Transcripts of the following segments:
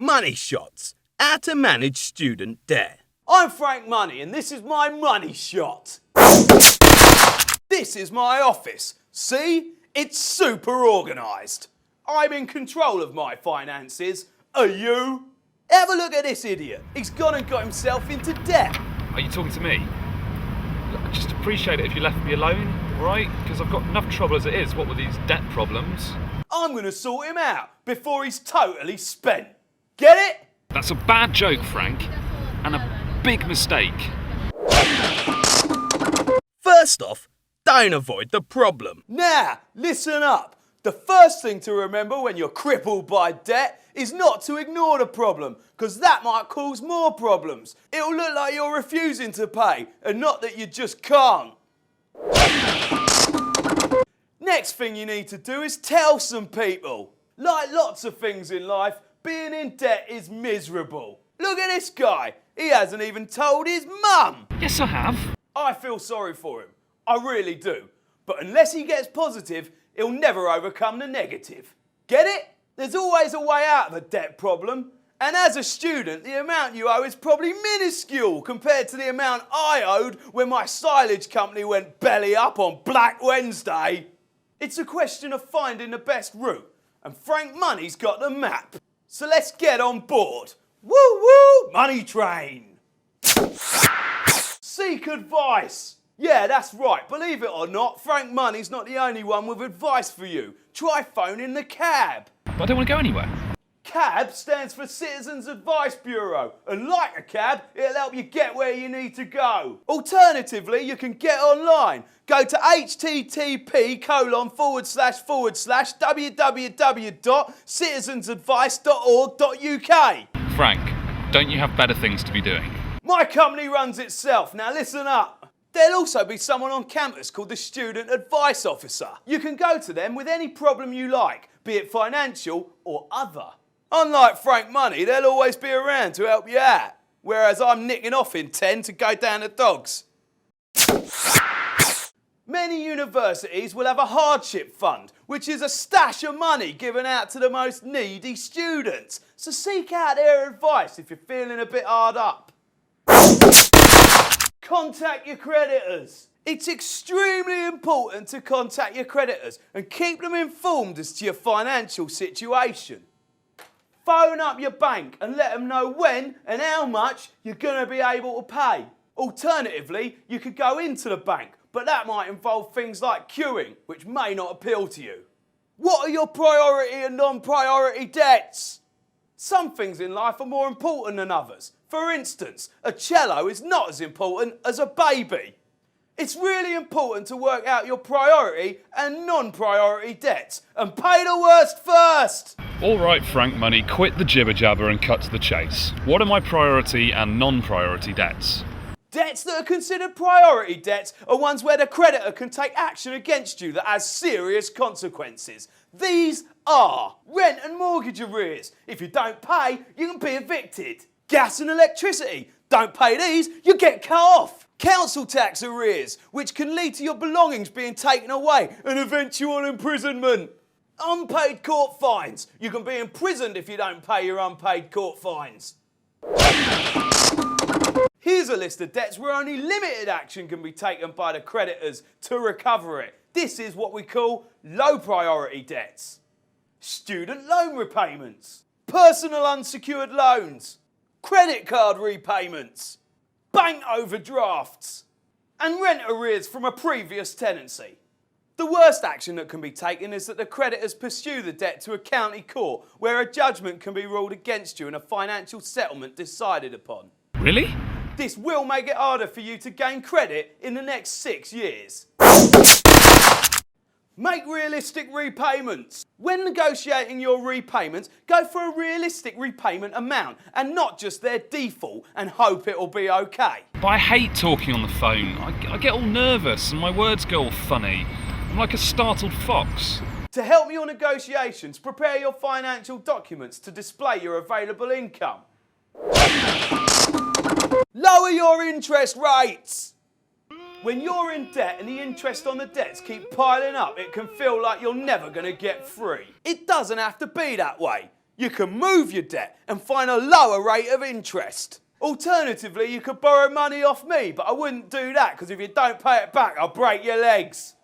Money Shots, how to manage student debt. I'm Frank Money and this is my money shot. This is my office. See? It's super organised. I'm in control of my finances. Are you? Have a look at this idiot. He's gone and got himself into debt. Are you talking to me? I'd just appreciate it if you left me alone, right? Because I've got enough trouble as it is, what with these debt problems. I'm going to sort him out before he's totally spent. Get it? That's a bad joke, Frank, and a big mistake. First off, don't avoid the problem. Now, listen up. The first thing to remember when you're crippled by debt is not to ignore the problem, because that might cause more problems. It'll look like you're refusing to pay, and not that you just can't. Next thing you need to do is tell some people. Like lots of things in life, being in debt is miserable. Look at this guy. He hasn't even told his mum. Yes, I have. I feel sorry for him. I really do. But unless he gets positive, he'll never overcome the negative. Get it? There's always a way out of a debt problem. And as a student, the amount you owe is probably minuscule compared to the amount I owed when my silage company went belly up on Black Wednesday. It's a question of finding the best route. And Frank Money's got the map. So let's get on board. Woo woo, money train. Seek advice. Yeah, that's right. Believe it or not, Frank Money's not the only one with advice for you. Try phoning the CAB. But I don't want to go anywhere. CAB stands for Citizens Advice Bureau, and like a cab, it'll help you get where you need to go. Alternatively, you can get online. Go to http://www.citizensadvice.org.uk. Frank, don't you have better things to be doing? My company runs itself. Now listen up. There'll also be someone on campus called the Student Advice Officer. You can go to them with any problem you like, be it financial or other. Unlike Frank Money, they'll always be around to help you out, whereas I'm nicking off in 10 to go down the dogs. Many universities will have a hardship fund, which is a stash of money given out to the most needy students. So seek out their advice if you're feeling a bit hard up. Contact your creditors. It's extremely important to contact your creditors and keep them informed as to your financial situation. Phone up your bank and let them know when and how much you're going to be able to pay. Alternatively, you could go into the bank, but that might involve things like queuing, which may not appeal to you. What are your priority and non-priority debts? Some things in life are more important than others. For instance, a cello is not as important as a baby. It's really important to work out your priority and non-priority debts and pay the worst first. All right, Frank Money, quit the jibber-jabber and cut to the chase. What are my priority and non-priority debts? Debts that are considered priority debts are ones where the creditor can take action against you that has serious consequences. These are rent and mortgage arrears. If you don't pay, you can be evicted. Gas and electricity. Don't pay these, you get cut off. Council tax arrears, which can lead to your belongings being taken away and eventual imprisonment. Unpaid court fines. You can be imprisoned if you don't pay your unpaid court fines. Here's a list of debts where only limited action can be taken by the creditors to recover it. This is what we call low priority debts. Student loan repayments, personal unsecured loans, credit card repayments, bank overdrafts, and rent arrears from a previous tenancy. The worst action that can be taken is that the creditors pursue the debt to a county court where a judgment can be ruled against you and a financial settlement decided upon. Really? This will make it harder for you to gain credit in the next 6 years. Make realistic repayments. When negotiating your repayments, go for a realistic repayment amount and not just their default and hope it'll be okay. But I hate talking on the phone. I get all nervous and my words go all funny. I'm like a startled fox. To help your negotiations, prepare your financial documents to display your available income. Lower your interest rates. When you're in debt and the interest on the debts keep piling up, it can feel like you're never going to get free. It doesn't have to be that way. You can move your debt and find a lower rate of interest. Alternatively, you could borrow money off me, but I wouldn't do that because if you don't pay it back, I'll break your legs.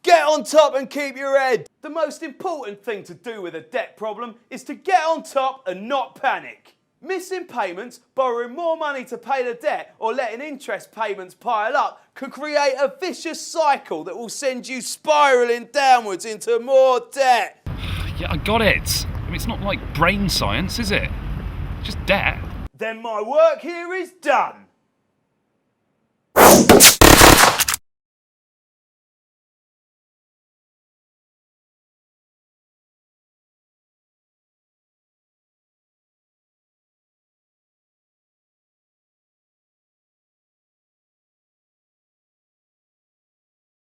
Get on top and keep your head. The most important thing to do with a debt problem is to get on top and not panic. Missing payments, borrowing more money to pay the debt, or letting interest payments pile up can create a vicious cycle that will send you spiralling downwards into more debt. Yeah, I got it. I mean, it's not like brain science, is it? Just debt. Then my work here is done.